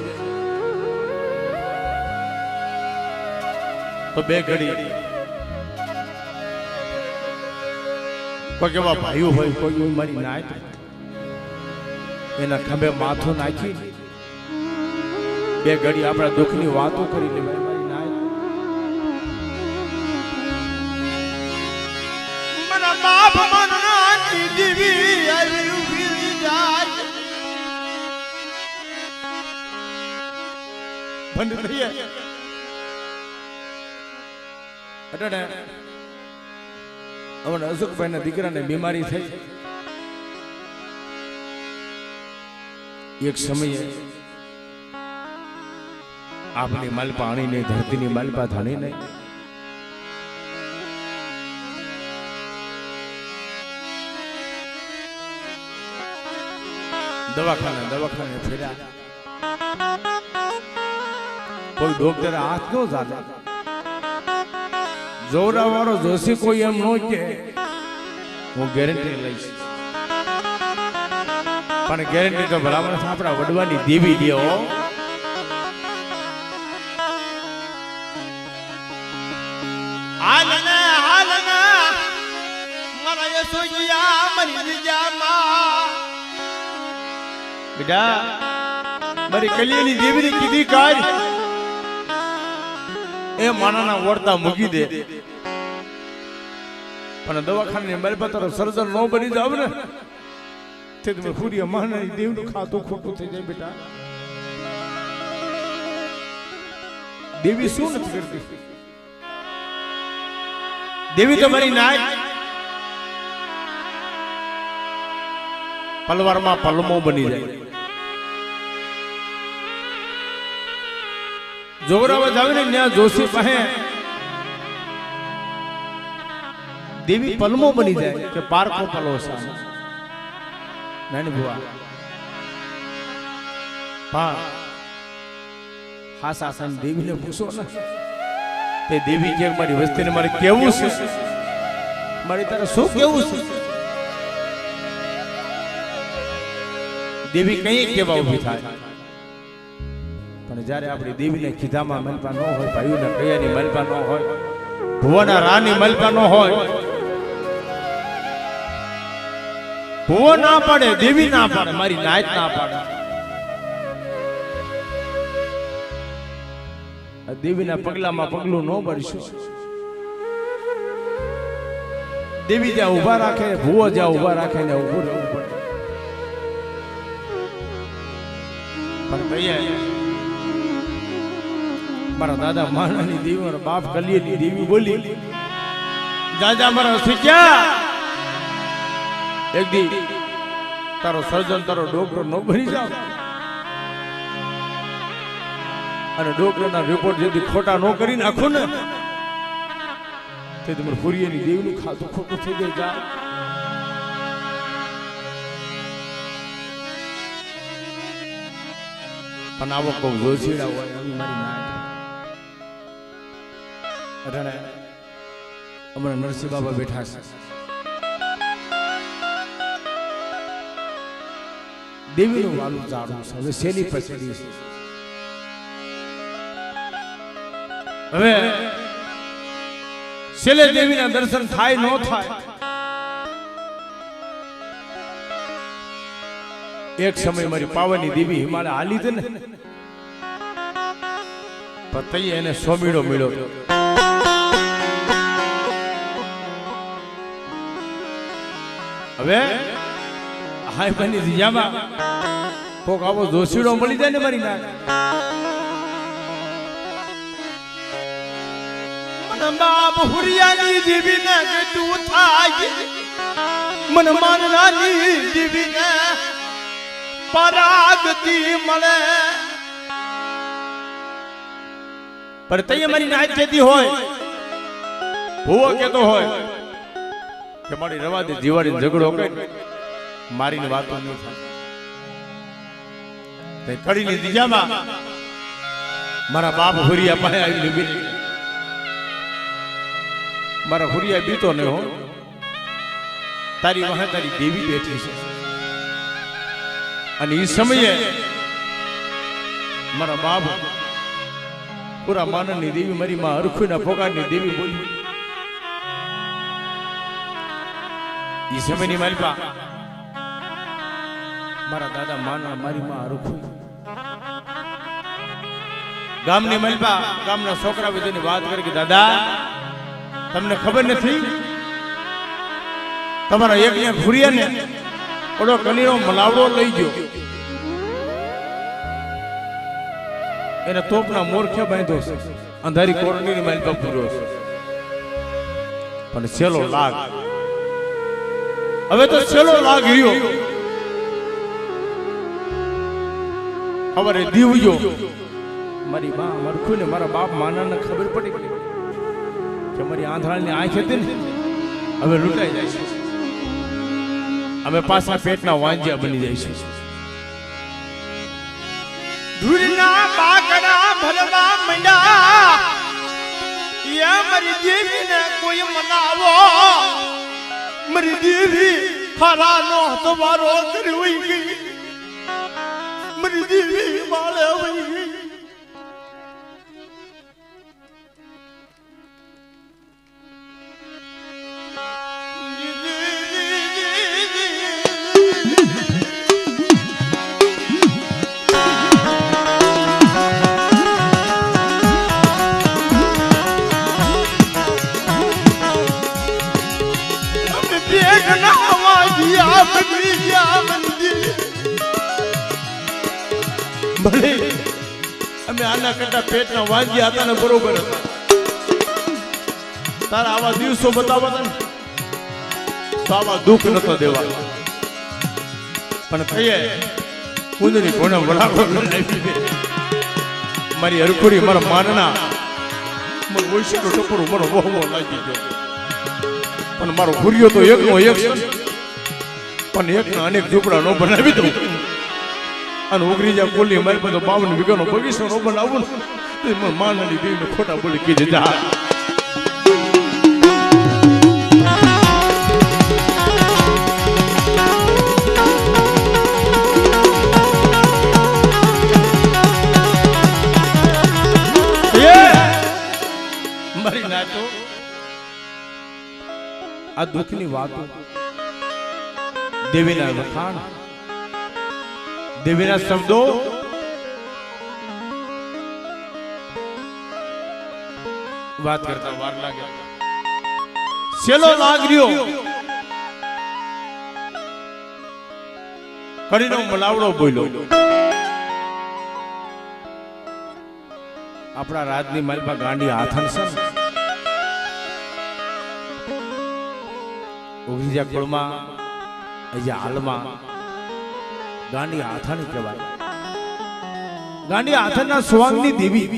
તો બે ઘડી કોઈ કેવા ભાઈઓ હોય, કોઈ મારી નાયત એના ખંભે માથું નાખી બે ઘડી આપણા દુઃખની વાતો કરી લેવાય. મારી નાયત મને બાપ મનની દીવી આવી ઉભી જાય બંધ થઈએ અટણે હવે અશોકભાઈના દીકરાને બીમારી થઈ. એક સમયે આપની માલપા આણી નહીં, ધરતીની માલપા ધાણી નહીં. દવાખાને ફેર્યા, કોઈ ડોક્ટર હાથ નો ચાલે, જોરા વાળો જોશી કોઈ એમ નો કે હું ગેરંટી લઈશ, પણ ગેરંટી તો બરાબર આપણા વડવાની દેવી દે. હાલને મારા યસોયા મરી જામા બેટા મારી કલિયાની દેવીને કીધી કાઢ એ માનાના વળતા મૂકી દે, પણ દવાખાનાની માલપા તારો સર્જન ન બની જાવ ને તે તમે પૂરી માનાની દેવનું ખાતું ખોટું થઈ જાય. બેટા દેવી શું નથી કરતી? દેવી તો મારી નાય પલવારમાં પલમો બની જાય. જોગરાવા જાવે ને ત્યાં જોશી પાસે દેવી પલમો બની જાય કે પારકો પલો સામે નાની બુઆ પણ હાસા સાન દેવીને પૂછો ને તે દેવી કે મારી વસ્તીને મારે કેવું છે, મારી તારે શું કેવું છે? દેવી કઈ કેવા ઉભી થાય, પણ જ્યારે આપણી દેવીને ખીધામાં મલપા ન હોય, ભાઈઓને કૈયાની મલપા ન હોય, ભુવાના રાની મલપા ન હોય, ભુવો ના પાડે, દેવી ના પાડે, મારી નાયત ના પાડે. દેવીના પગલામાં પગલું ન ભરશું. દેવી જ્યાં ઉભા રાખે, ભુવો જ્યાં ઉભા રાખે ને ઉભું રહેવું પડે. પણ ભૈયા મારા દાદા માણાની દેવી, મારા બાપ કલિયાની દેવી બોલી, દાદા મારા સુખ્યા એક દી તારો સર્જન તારો ડોક્ટર ન બની જાવ અને ડોક્ટરના રિપોર્ટ જેથી ખોટા ન કરી નાખો ને તે તમારે ફુરિયાની દેવીનું ખાતું ખોટું થઈ જાય. પણ આવો કોઈ જોશીડા હોય મારી નાય અઢાણે અમારા નરસિંહ બાબા બેઠા છે. દેવીનું વાલું ઝાડું છે. હવે શેની પછડી છે. હવે છેલ્લે દેવીના દર્શન થાય ન થાય. એક સમય મારી પાવાની દેવી હિમાલય હાલી હતી ને, પણ એને સોમીડો મળ્યો. હવે હાય બની દિયામાં કોક આવો જોશીડો મળી જાય ને મારી ના, મને બાપ હુરિયાની દેવીને કેટલું થાય, મને માનનાની દેવીને પરાગતિ મળે. પણ તૈયે મારી નાચ કેતી હોય, ભૂવો કેતો હોય કે મારી રવા દે જીવાડીને ઝઘડો કરી મારીને વાતો નહીં થાય. તે કડીની દિજામાં મારા બાપ હુરિયા પાસે આવીને બેઠી. મારા હુરિયા બીતો ને હો, તારી વાહે તારી દેવી બેઠી છે. અને એ સમયે મારા બાપ પૂરા માનની દેવી મારી માં અરખુના પોકારની દેવી બોલી. એ સમયની માલપા મારા દાદા માના મારી માં અરખું ગામની માલપા ગામના છોકરા વિધેની વાત કરી કે દાદા તમને ખબર નથી, તમારા એક ખુરિયાને ઓડો કનીનો મલાવડો લઈ ગયો, એને તોપના મોરખે બાંધ્યો છે, અંધારી કોરડીની માલપા પૂર્યો છે. પણ છેલ્લો લાગ, હવે તો છેલ્લો લાગ રહ્યો. હવે દીવજો મારી બા મરખું ને મારા બાપ માનાને ખબર પડી કે મારી આંધળાની આંખ હતી ને હવે લૂંટાઈ જાય છે. અમે પાછા પેટના વાંજ્યા બની જાય છે. ધૂળના બાકડા ભરવા મંડ્યા, એ મારી દેવીને કોઈ મનાવો. મારી દેવી હરાનો તમારો કરી ગઈ, મારી દેવી માળે વહી ગઈ. ભલે અમે આના કરતા પેટના વાંજ્યા હતા ને બરોબર હતા. તારા આવા દિવસો બતાવતા ને તો આવા દુઃખ નતો દેવા. પણ કહીએ કુંદરી કોને વડાકો મારી હરખુડી મારા માનના મને વૈશ્યનો ટપરો મારો વહવો લાગી ગયો. પણ મારો ખુરિયો તો એકનો એક છે, પણ એકના અનેક ઝૂંપડા નો બનાવી દઉં અને ઉગરી જા કોલી મારી પાસે 52 વીઘાનો બગીચો નો બનાવું ને માનની દેવીને ખોટા બોલી કીધી જા. મારી નાતો આ દુઃખની વાતો, દેવીના વખાણ, દેવીના શબ્દો વાત કરતા વાર લાગે. છેલ્લો લાગ રહ્યો કડીનો મલાવડો બોલ્યો. આપણા રાજની માલપા ગાંડી હાથન છે ને, ઉગીજા કુળમાં અહીંયા હાલમાં ગાંડી હાથાની કહેવાય. ગાંડી હાથનના સ્વાંગની દેવી.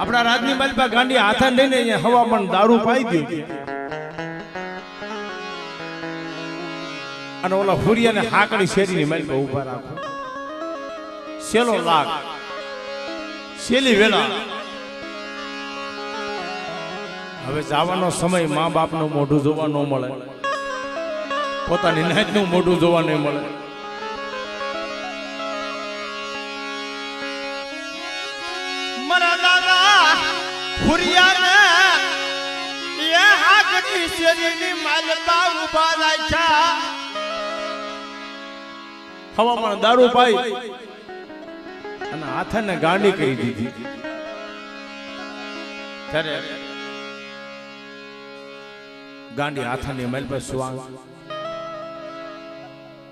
આપણા રાજની માલપા ગાંડી હાથન લઈને અહીંયા હવામાન દારૂ પાઈ દે અને ઓલા હુરિયાને હાકડી શેરીની માલપા ઉભા રાખો. છેલ્લો લાગ, છેલ્લી વેલા. હવે જવાનો સમય, મા બાપનું મોઢું જોવા ન મળે. પોતાની નાતનું મોઢું જોવા નહીં મળે. મારા દાદા હુરિયાને એ હાકની શેરીની માલતા ઉભા રાખ્યા. હવામાન દારૂ પાઈ અને હાથને ગાંડી કરી દીધી. ત્યારે ગાંડી હાથની મેલ પર સુવાંગ,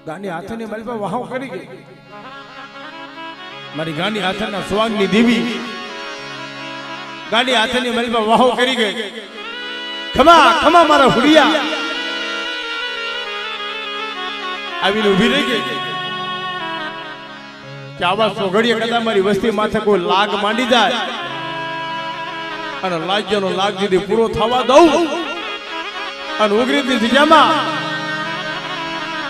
ગાંડી હાથની મેલ પર વહાવ કરી ગઈ. મારી ગાંડી હાથના સુવાંગની દેવી ગાંડી હાથની મેલ પર વહાવ કરી ગઈ. ખમા ખમા મારા હુરિયા આવીને ઊભી રહી ગઈ કે આવા સોઘડીએ કદાચ મારી વસ્તી માથે કોઈ લાગ માંડી જાય અને લાગ્યનો લાગ દીધી પૂરો થવા દઉં અને ઉગરીની દિશામાં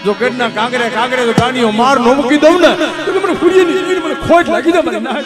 જો ગઢના કાંગરે કાંગરે તો ગાડીઓ માર નો મૂકી દઉં ને તો મને હુરિયાની મને ખોટ લાગી જાય. મને ના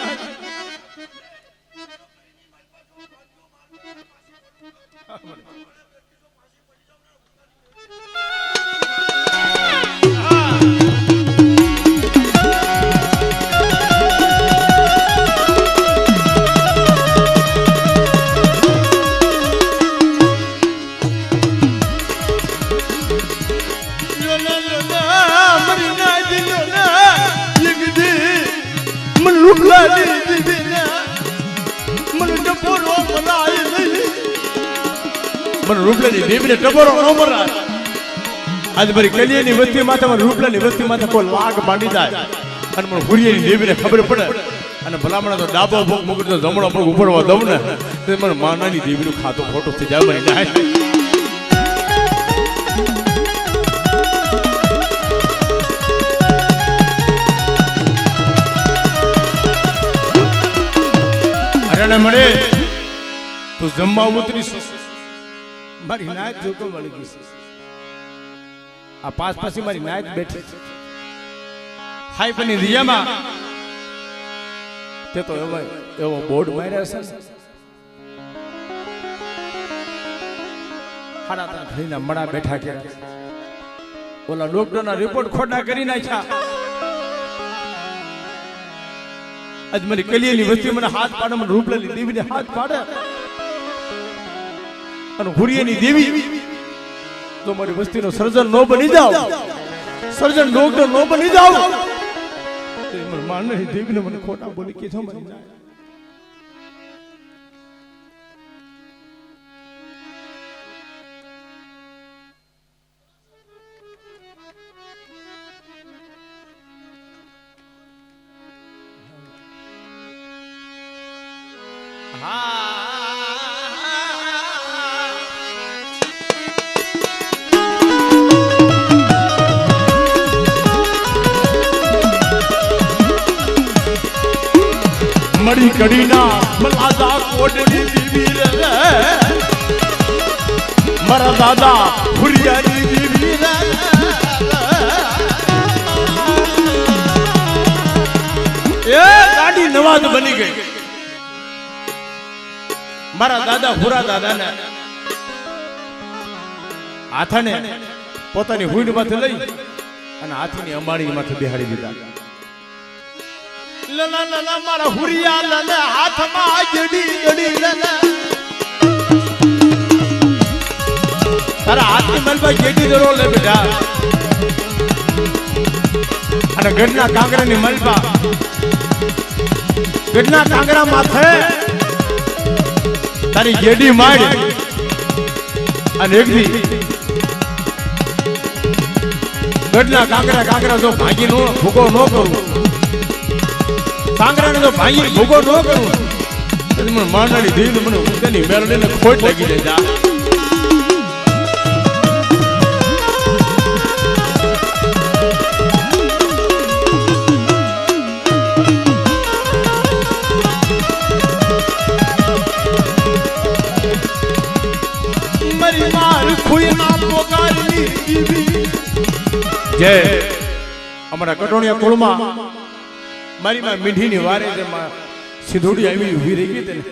મને રૂપલાની દેવીને ટબોરો ન મરાય. આજ મારી કલિયાની વસ્તી માથે મને રૂપલાની વસ્તી માથે કોઈ લાગ માંડી જાય અને મને હુરિયાની દેવીને ખબર પડે અને ભલામણા તો ડાબો ભોગ મુકડી તો જમણો ભોગ ઉપરવા દઉં ને તો મને માનાની દેવીનું ખાતું ખોટું થઈ જાય. મને ના અરે મળે તું જમવા ઉતરીશ મારી નાયત જોકો મળી ગઈ. આ પાસ પછી મારી નાયત બેઠી હાઈ પની રિયામાં તે તો એવો બોર્ડ માર્યા છે. હાડા તને ઘડીના મણા બેઠા કે ઓલા ડોક્ટરના રિપોર્ટ ખોટા કરી નાખ્યા. આજ મારી કલિયાની વસ્તી મને હાથ પાડે, મને રૂપલાની દેવીને હાથ પાડે અને હુરિયાની દેવી તો મારી વસ્તીનો સર્જન નો બની જાવ, સર્જન ડોક્ટર નો બની જાવ તો મને માનની દેવીને મને ખોટા બોલી કીધો. મને મળી કડીના મલાદા કોટની દેવી રે મારા દાદા હુરિયાની દેવી રે. એ ગાડી નવાજ બની ગઈ. મારા દાદા હુરા દાદાને હાથને પોતાની હુંડ માંથી લઈ અને હાથની અંબાડી માંથી બેહાડી દીધા. લલા લલા મારા હુરિયા લલા હાથમાં જડી જડી લલા તારા હાથની મલબા જેડી દરો લે બેટા અને ગઢના કાંગરાની મલબા ગઢના કાંગરા માથે તારી જેડી માડી અને એકદી ગઢના કાંગરા જો ભાગી નો ભૂકો ન કરું, કાંગરાને તો ભાઈ ભૂગો ન કરું મને માંડણી દેવી મને ઉદની મેળવીને ખોટ લાગી જાય. મારી માર ખુઈના પોકારની દેવી જય અમારા કટોણિયા કુળમાં મારી માં મીઠીની વારે તેમાં સિંધોડી આવી ઊભી રહી ગઈ તેને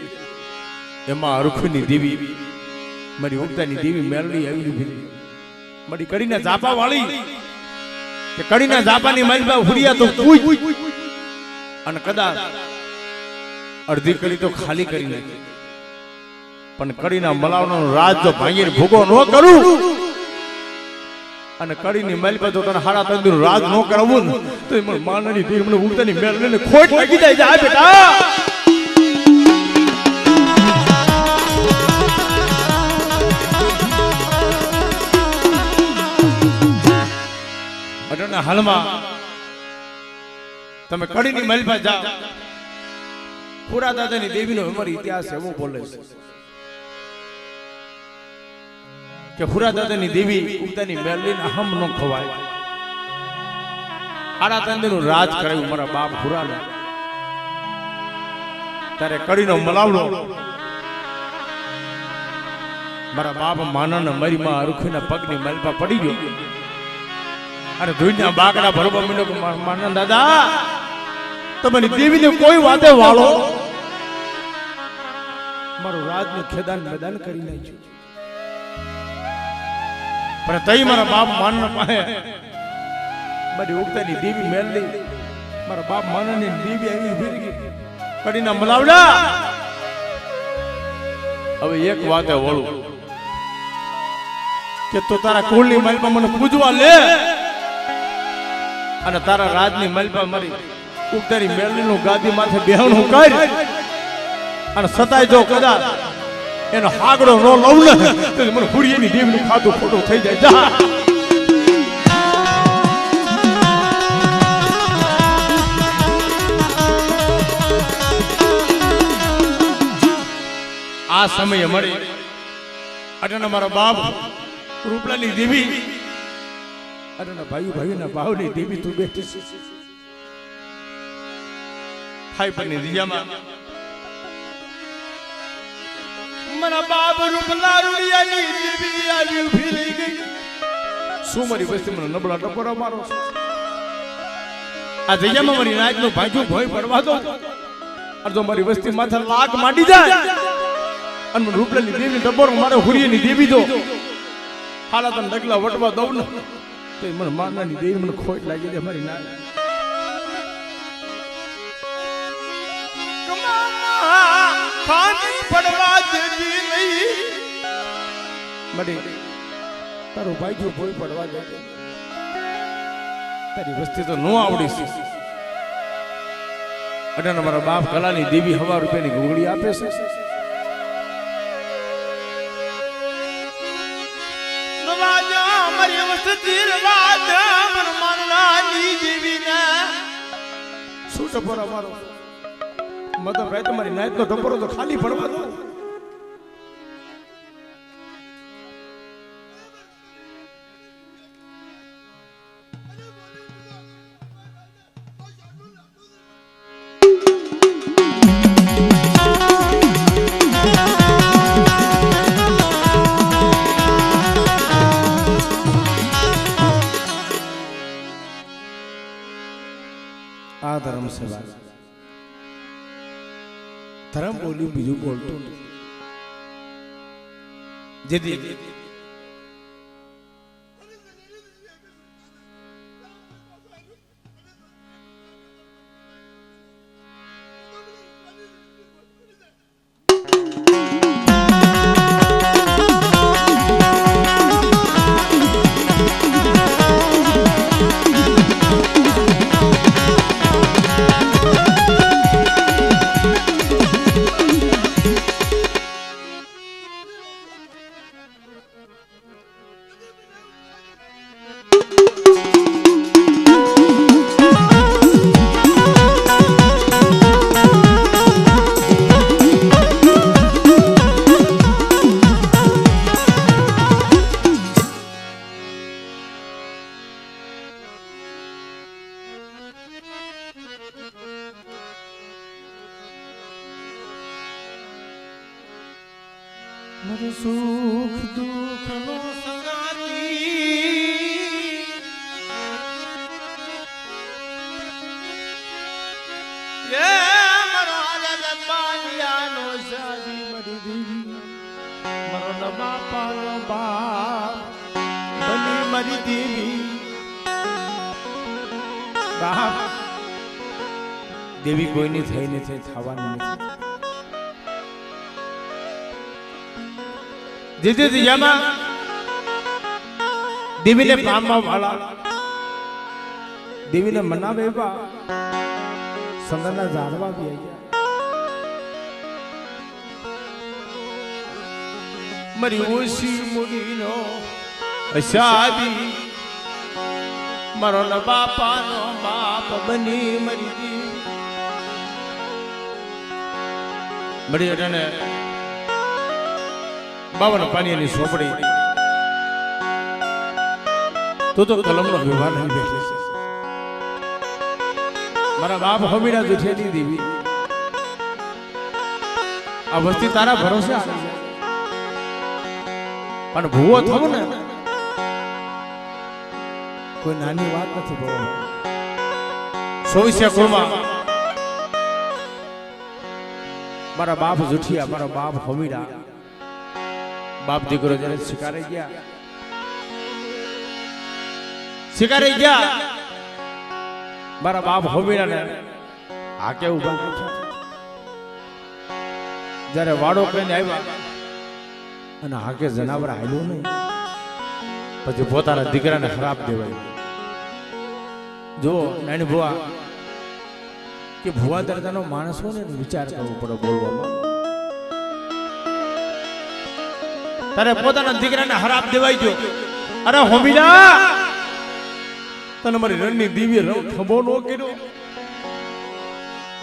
એમાં અરખુની દેવી મારી ઉગતાની દેવી મેલડી આવી ઊભી રહી. મારી કડીના ઝાપા વાળી કે કડીના ઝાપાની માલપા હુરિયા તો પૂજ અને કદાચ અડધી કડી તો ખાલી કરી નાખી પણ કડીના મલાવનો રાજ જો ભાંગીને ભૂગો ન કરું અને કડીની માલપા તો તને હાડા તંદુર રાજ ન કરાવું ને તો મને માનની ધીર મને ઉડતાની મેળ લઈને ખોટ લાગી જાય જા બેટા અટના હાલમાં તમે કડીની માલપા જાઓ પુરા દાદાની દેવીનો અમારો ઇતિહાસ એવો બોલે છે કે પુરા દાદાની દેવી ઉગતાની મેળવીને હમ ન ખવાય આડા તંદનું રાજ કરાયું મારા બાપ પુરાને ત્યારે કડીનો મલાવડો મારા બાપ માનન મારી માં અરુખીના પગની માલપા પડી ગયો અને ધૂળના બાકડા ભરવા માંડ્યો કે માનન દાદા તમારી દેવીને કોઈ વાતે વાળો મારું રાજનું ખેદાન મેદાન કરી નાખ્યું પણ તઈ મારા બાપ માનન પાસે મારી ઉગતાની દેવી મેળવી મારા બાપ માનનની દેવી આવી ઉભી ગઈ કડીના મલાવડા હવે એક વાતે વળું કે તો તારા કુળની માલપા મને પૂજવા લે અને તારા રાજની માલપા મારી ઉગતાની મેળવીનું ગાદી માથે બેહણું કર અને સતાય જો કદાચ એનો હાગડો નો લઉં ને તો મને હુરિયાની દેવનું ખાતું ખોટું થઈ જાય જા આ સમયે મળી અટના મારા બાપ રૂપલાની દેવી અટના ભાઈના ભાવની દેવી તું બેઠી છે હાય પરની દિયામાં મારા બાપ રૂપલા રૂડિયાની દેવી આવી ઉભી રહી ગઈ શું મારી વસ્તી મને નબળા ટપોરા મારો આ જગ્યામાં મારી નાચનું ભાંજું ભોય પડવા દો અડધો મારી વસ્તી માથે લાગ માંડી જાય અને રૂપલાની દેવી ટપોરો મારે હુરિયાની દેવી દો હાલા તને ડગલા વટવા દઉં ને તો મને મારનાની દેવી મને ખોટ લાગી જાય મારી નાચ ખાની પડવા દેવી નહીં મડી તારો ભાઈ જો ભોય પડવા દે તારી વસ્તી તો નો આવડી છે અડાના મારા બાપ કલાની દેવી 1,000 રૂપિયાની ઘોંગડી આપે છે રાજા મારી વસ્તી રાજા મન માનનાની દેવીને શું ટપોરા મારો મતલબ ભાઈ તમારી નાઈટ નો ટપોરો તો ખાલી પડવા દો આ ધર્મ સેવા ધર્મ બોલ્યું બીજું બોલતું જેથી મારું સુખ દુઃખ નો સંગાતી એ મારો આનંદ પાલિયાનો સાદી મારી દેવી મારો બાપાનો બાપ બની મારી દેવી બાપ દેવી કોઈની થઈ નથી થવાની નથી દીદી દિયામાં દેવીને પામવા વાળા દેવીને મનાવે એવા સંગના જાણવા બી આવ્યા મારી ઓછી મુડીનો અશાદી મારો ન બાપાનો બાપ બની મરી દી મળી અટાને બાવન પાણીની સોપડી તું તો કલમનો વ્યવહાર નહીં બેઠે છે મારા બાપ હમીના જુઠિયાની દેવી આ વસ્તી તારા ભરોસે આવી જાય પણ ભૂવો થવું ને કોઈ નાની વાત નથી ભગવાન 24 કુળમાં મારા બાપ જુઠિયા મારા બાપ હમીરા બાપ દીકરો જયારે શિકારે ગયા મારા બાપ હમીરા ને આ કેવું બન્યું છે જયારે વાડો કહીને આવ્યા અને હાકે જનાવર હાલ્યું નહીં પછી પોતાના દીકરાને ખરાબ દેવાય જો નાની ભુવા કે ભુવા દરજાનો માણસ હોય ને વિચાર કરવો પડે બોલવામાં તારે પોતાના દીકરાને ખરાબ દેવાય જો અરે હોમીડા તને મારી રણની દિવ્ય રવ ખબો નો કર્યો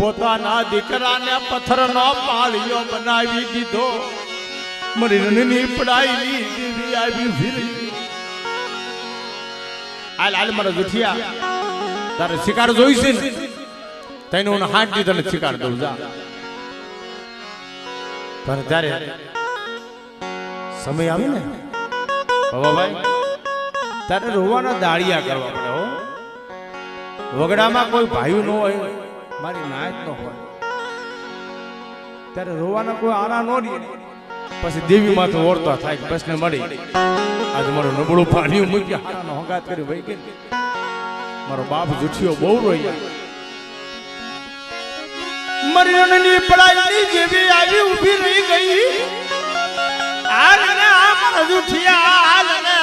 પોતાના દીકરાને પથ્થરનો પાળિયો બનાવી દીધો મારી રણની પડાઈની દેવી આવી ફીરી હાલ હાલ મારા જુઠિયા તારે શિકાર જોઈશે ને તને હું હાથ દી તને શિકાર દઉં જા પણ ત્યારે સમય આવે ને ભાઈ તારે રોવાના દાળિયા કરવા પડે હો વગડામાં કોઈ ભાઈ ન હોય મારી નાયત ન હોય ત્યારે રોવાના કોઈ આરા ન રહે પછી દેવી માથે ઓરતા થાય પ્રશ્ન મળી આજે મારું નબળું પાણી મૂકી હારાનો હંગાત કરી ભાઈ કે મારો બાપ જુઠિયો બહુ રોયા મારી રણની પડાઈની દેવી આવી ઊભી રહી ગઈ આલને આ મારા જુઠિયા આલને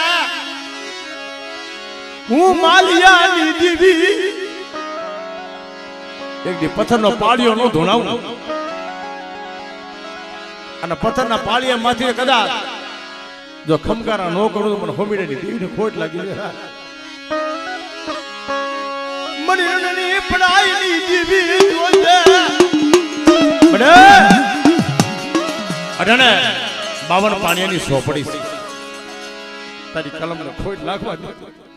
હું માલિયાની દેવી એક દી પથ્થરનો પાળિયો નો ધોણાવું અને પથ્થરના પાળિયા માંથી કદાચ જો ખમકારા નો કરું તો મને હોમીડાની દેવીને ખોટ લાગી જાય મારી રણની પડાઈની દેવી જોજે બડે અઢાને 52 પાણીની સોપડી છે તારી કલમને ખોટ લાગવા દે